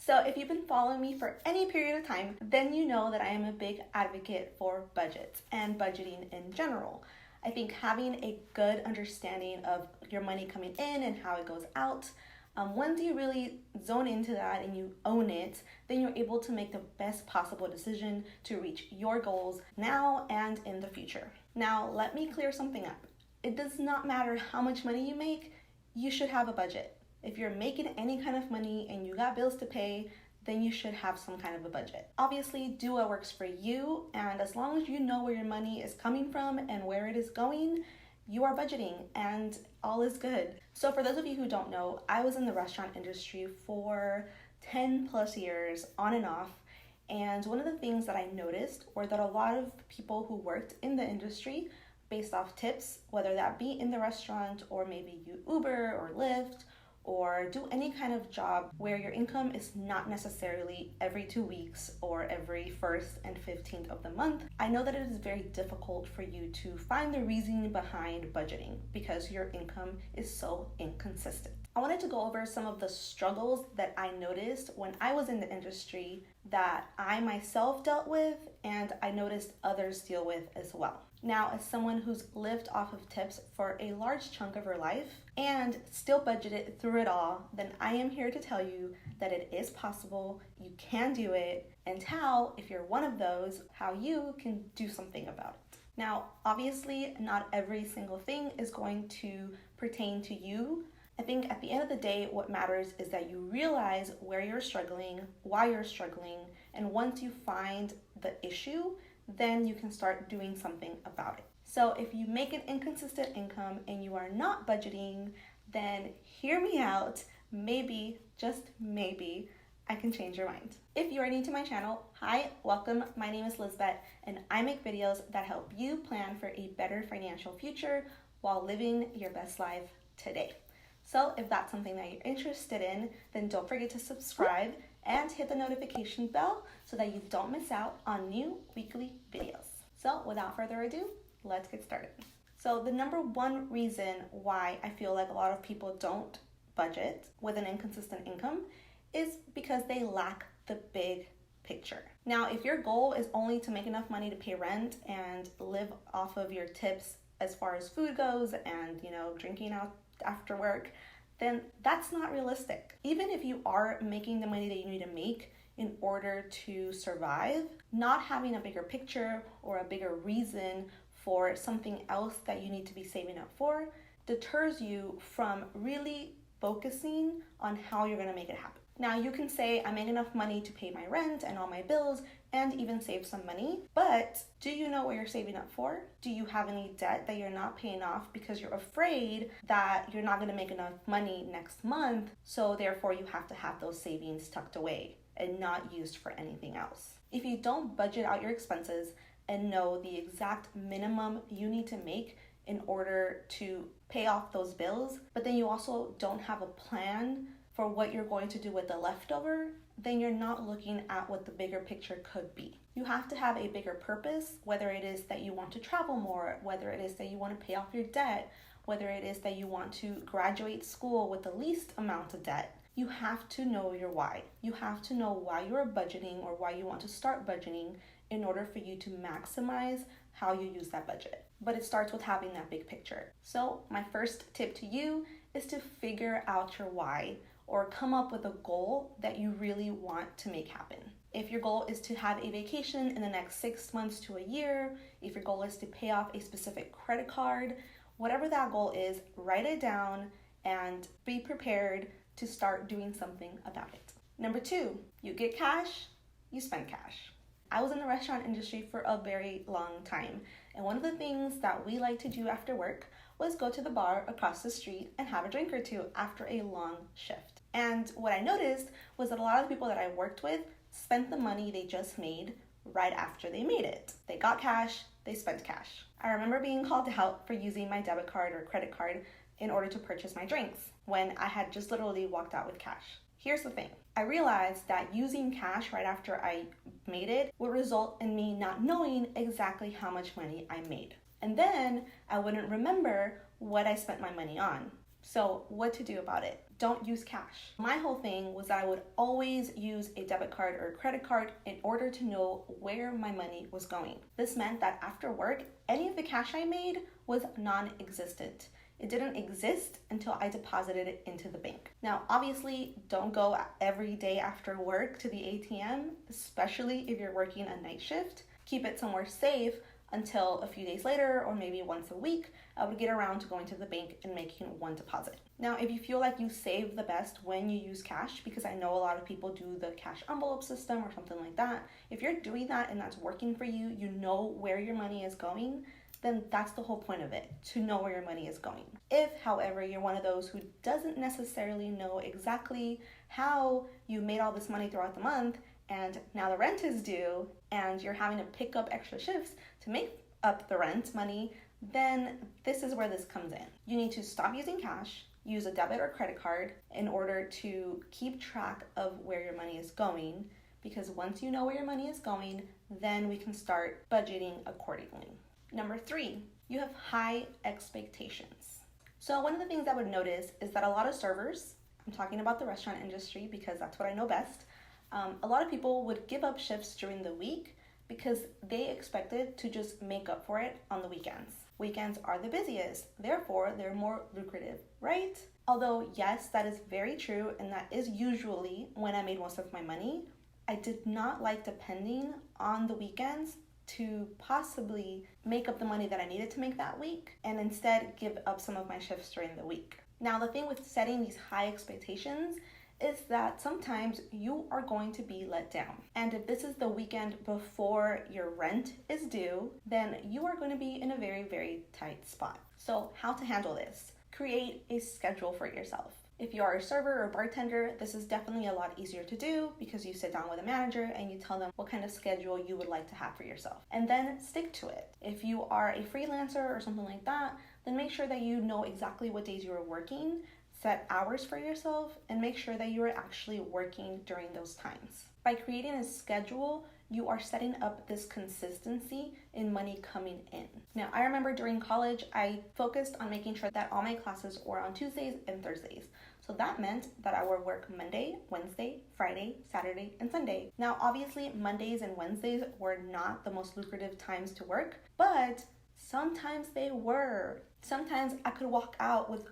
So if you've been following me for any period of time, then you know that I am a big advocate for budgets and budgeting in general. I think having a good understanding of your money coming in and how it goes out, once you really zone into that and you own it, then you're able to make the best possible decision to reach your goals now and in the future. Now, let me clear something up. It does not matter how much money you make, you should have a budget. If you're making any kind of money and you got bills to pay, then you should have some kind of a budget. Obviously, do what works for you, and as long as you know where your money is coming from and where it is going, you are budgeting and all is good. So for those of you who don't know, I was in the restaurant industry for 10 plus years on and off. And one of the things that I noticed were that a lot of people who worked in the industry based off tips, whether that be in the restaurant or maybe you Uber or Lyft or do any kind of job where your income is not necessarily every 2 weeks or every 1st and 15th of the month, I know that it is very difficult for you to find the reasoning behind budgeting because your income is so inconsistent. I wanted to go over some of the struggles that I noticed when I was in the industry that I myself dealt with and I noticed others deal with as well. Now, as someone who's lived off of tips for a large chunk of her life and still budgeted through it all, then I am here to tell you that it is possible, you can do it, and how, if you're one of those, how you can do something about it. Now, obviously, not every single thing is going to pertain to you. I think at the end of the day, what matters is that you realize where you're struggling, why you're struggling, and once you find the issue, then you can start doing something about it. So if you make an inconsistent income and you are not budgeting, then hear me out. Maybe, just maybe, I can change your mind. If you are new to my channel, hi, welcome. My name is Lizbeth, and I make videos that help you plan for a better financial future while living your best life today. So if that's something that you're interested in, then don't forget to subscribe and hit the notification bell so that you don't miss out on new weekly videos. So without further ado, let's get started. So the number one reason why I feel like a lot of people don't budget with an inconsistent income is because they lack the big picture. Now, if your goal is only to make enough money to pay rent and live off of your tips as far as food goes and, drinking out after work, then that's not realistic. Even if you are making the money that you need to make in order to survive, not having a bigger picture or a bigger reason for something else that you need to be saving up for deters you from really focusing on how you're going to make it happen. Now, you can say, I make enough money to pay my rent and all my bills and even save some money, but do you know what you're saving up for? Do you have any debt that you're not paying off because you're afraid that you're not going to make enough money next month, so therefore you have to have those savings tucked away and not used for anything else? If you don't budget out your expenses and know the exact minimum you need to make in order to pay off those bills, but then you also don't have a plan for what you're going to do with the leftover, then you're not looking at what the bigger picture could be. You have to have a bigger purpose, whether it is that you want to travel more, whether it is that you want to pay off your debt, whether it is that you want to graduate school with the least amount of debt. You have to know your why. You have to know why you are budgeting or why you want to start budgeting in order for you to maximize how you use that budget. But it starts with having that big picture. So my first tip to you is to figure out your why, or come up with a goal that you really want to make happen. If your goal is to have a vacation in the next 6 months to a year, if your goal is to pay off a specific credit card, whatever that goal is, write it down and be prepared to start doing something about it. Number 2, you get cash, you spend cash. I was in the restaurant industry for a very long time, and one of the things that we like to do after work was go to the bar across the street and have a drink or two after a long shift. And what I noticed was that a lot of the people that I worked with spent the money they just made right after they made it. They got cash, they spent cash. I remember being called out for using my debit card or credit card in order to purchase my drinks when I had just literally walked out with cash. Here's the thing. I realized that using cash right after I made it would result in me not knowing exactly how much money I made. And then I wouldn't remember what I spent my money on. So what to do about it? don't use cash. My whole thing was that I would always use a debit card or a credit card in order to know where my money was going. This meant that after work, any of the cash I made was non-existent. It didn't exist until I deposited it into the bank. Now, obviously, don't go every day after work to the ATM, especially if you're working a night shift. Keep it somewhere safe until a few days later, or maybe once a week, I would get around to going to the bank and making one deposit. Now, if you feel like you save the best when you use cash, because I know a lot of people do the cash envelope system or something like that, if you're doing that and that's working for you, you know where your money is going, then that's the whole point of it, to know where your money is going. If, however, you're one of those who doesn't necessarily know exactly how you made all this money throughout the month, and now the rent is due, and you're having to pick up extra shifts to make up the rent money, then this is where this comes in. You need to stop using cash, use a debit or credit card in order to keep track of where your money is going, because once you know where your money is going, then we can start budgeting accordingly. Number 3, you have high expectations. So one of the things I would notice is that a lot of servers, I'm talking about the restaurant industry because that's what I know best, a lot of people would give up shifts during the week because they expected to just make up for it on the weekends. Weekends are the busiest, therefore they're more lucrative, right? Although yes, that is very true, and that is usually when I made most of my money, I did not like depending on the weekends to possibly make up the money that I needed to make that week and instead give up some of my shifts during the week. Now, the thing with setting these high expectations is that sometimes you are going to be let down. And if this is the weekend before your rent is due, then you are going to be in a very, very tight spot. So how to handle this? Create a schedule for yourself. If you are a server or bartender, this is definitely a lot easier to do because you sit down with a manager and you tell them what kind of schedule you would like to have for yourself. And then stick to it. If you are a freelancer or something like that, then make sure that you know exactly what days you are working, set hours for yourself, and make sure that you are actually working during those times. By creating a schedule, you are setting up this consistency in money coming in. Now, I remember during college, I focused on making sure that all my classes were on Tuesdays and Thursdays. So that meant that I would work Monday, Wednesday, Friday, Saturday, and Sunday. Now, obviously, Mondays and Wednesdays were not the most lucrative times to work, but sometimes they were. Sometimes I could walk out with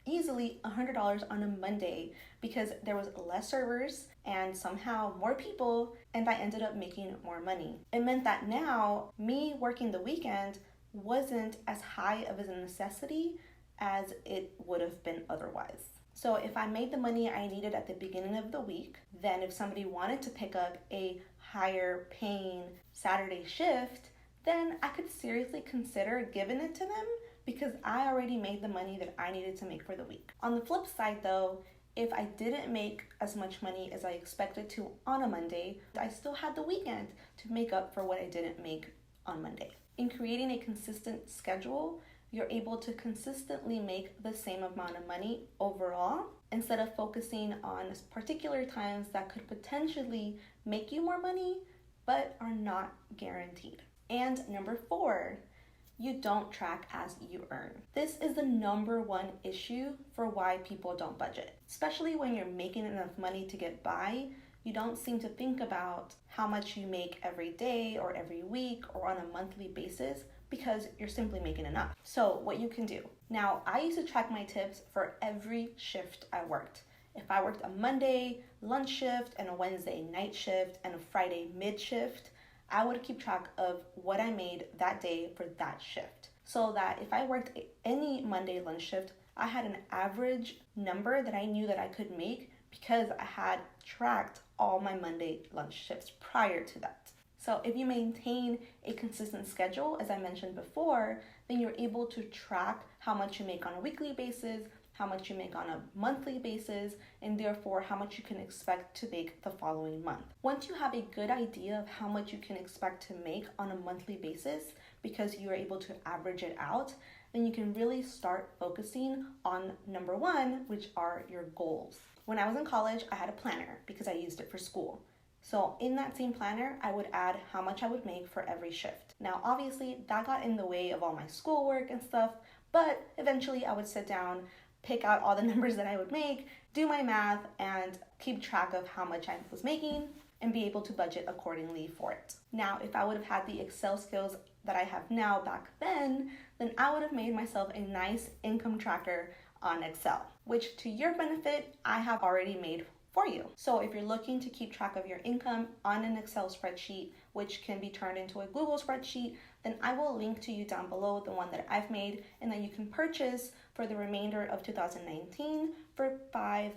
easily $100 on a Monday because there was less servers and somehow more people, and I ended up making more money. It meant that now me working the weekend wasn't as high of a necessity as it would have been otherwise. So if I made the money I needed at the beginning of the week, then if somebody wanted to pick up a higher paying Saturday shift, then I could seriously consider giving it to them because I already made the money that I needed to make for the week. On the flip side though, if I didn't make as much money as I expected to on a Monday, I still had the weekend to make up for what I didn't make on Monday. In creating a consistent schedule, you're able to consistently make the same amount of money overall instead of focusing on particular times that could potentially make you more money but are not guaranteed. And number 4, you don't track as you earn. This is the number one issue for why people don't budget. Especially when you're making enough money to get by, you don't seem to think about how much you make every day or every week or on a monthly basis because you're simply making enough. So what you can do. Now, I used to track my tips for every shift I worked. If I worked a Monday lunch shift and a Wednesday night shift and a Friday mid shift, I would keep track of what I made that day for that shift. So that if I worked any Monday lunch shift, I had an average number that I knew that I could make because I had tracked all my Monday lunch shifts prior to that. So if you maintain a consistent schedule, as I mentioned before, then you're able to track how much you make on a weekly basis, how much you make on a monthly basis, and therefore how much you can expect to make the following month. Once you have a good idea of how much you can expect to make on a monthly basis, because you are able to average it out, then you can really start focusing on number 1, which are your goals. When I was in college, I had a planner because I used it for school. So in that same planner, I would add how much I would make for every shift. Now, obviously, that got in the way of all my schoolwork and stuff, but eventually I would sit down pick out all the numbers that I would make, do my math, and keep track of how much I was making and be able to budget accordingly for it. Now, if I would have had the Excel skills that I have now back then I would have made myself a nice income tracker on Excel, which to your benefit, I have already made for you. So if you're looking to keep track of your income on an Excel spreadsheet, which can be turned into a Google spreadsheet, then I will link to you down below the one that I've made and that you can purchase for the remainder of 2019 for $5.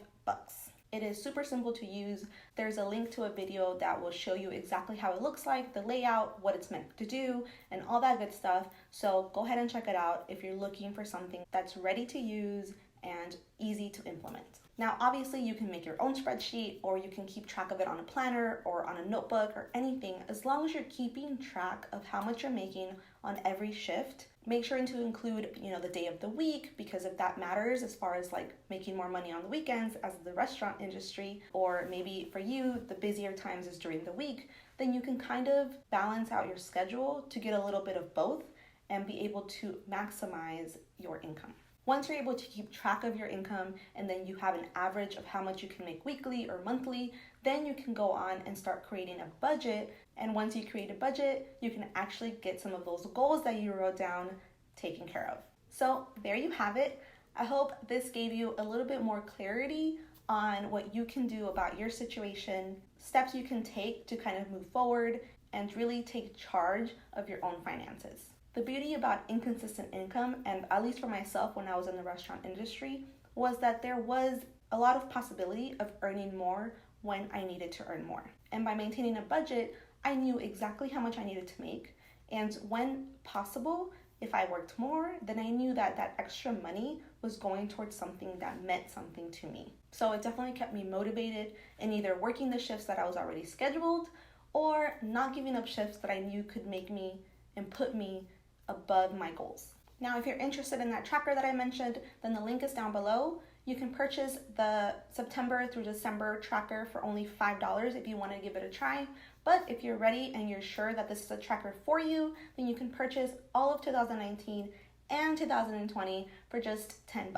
It is super simple to use. There's a link to a video that will show you exactly how it looks like, the layout, what it's meant to do, and all that good stuff. So go ahead and check it out if you're looking for something that's ready to use and easy to implement. Now, obviously you can make your own spreadsheet or you can keep track of it on a planner or on a notebook or anything. As long as you're keeping track of how much you're making on every shift, make sure to include, the day of the week, because if that matters as far as like making more money on the weekends as the restaurant industry, or maybe for you, the busier times is during the week, then you can kind of balance out your schedule to get a little bit of both and be able to maximize your income. Once you're able to keep track of your income and then you have an average of how much you can make weekly or monthly, then you can go on and start creating a budget. And once you create a budget, you can actually get some of those goals that you wrote down taken care of. So there you have it. I hope this gave you a little bit more clarity on what you can do about your situation, steps you can take to kind of move forward and really take charge of your own finances. The beauty about inconsistent income, and at least for myself when I was in the restaurant industry, was that there was a lot of possibility of earning more when I needed to earn more. And by maintaining a budget, I knew exactly how much I needed to make. And when possible, if I worked more, then I knew that that extra money was going towards something that meant something to me. So it definitely kept me motivated in either working the shifts that I was already scheduled or not giving up shifts that I knew could make me and put me above my goals. Now, if you're interested in that tracker that I mentioned, then the link is down below. You can purchase the September through December tracker for only $5 if you want to give it a try. But if you're ready and you're sure that this is a tracker for you, then you can purchase all of 2019 and 2020 for just $10.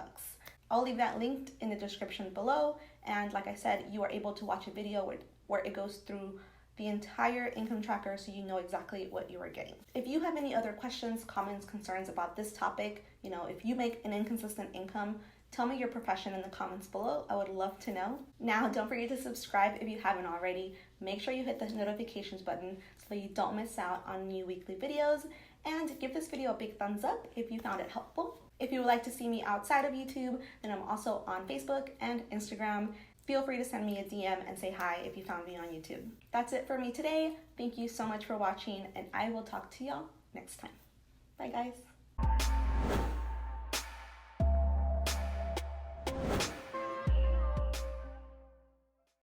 I'll leave that linked in the description below. And like I said, you are able to watch a video where it goes through the entire income tracker so you know exactly what you are getting. If you have any other questions, comments, concerns about this topic, if you make an inconsistent income, tell me your profession in the comments below. I would love to know. Now, don't forget to subscribe if you haven't already. Make sure you hit the notifications button so that you don't miss out on new weekly videos. And give this video a big thumbs up if you found it helpful. If you would like to see me outside of YouTube, then I'm also on Facebook and Instagram. Feel free to send me a DM and say hi if you found me on YouTube. That's it for me today. Thank you so much for watching, and I will talk to y'all next time. Bye, guys.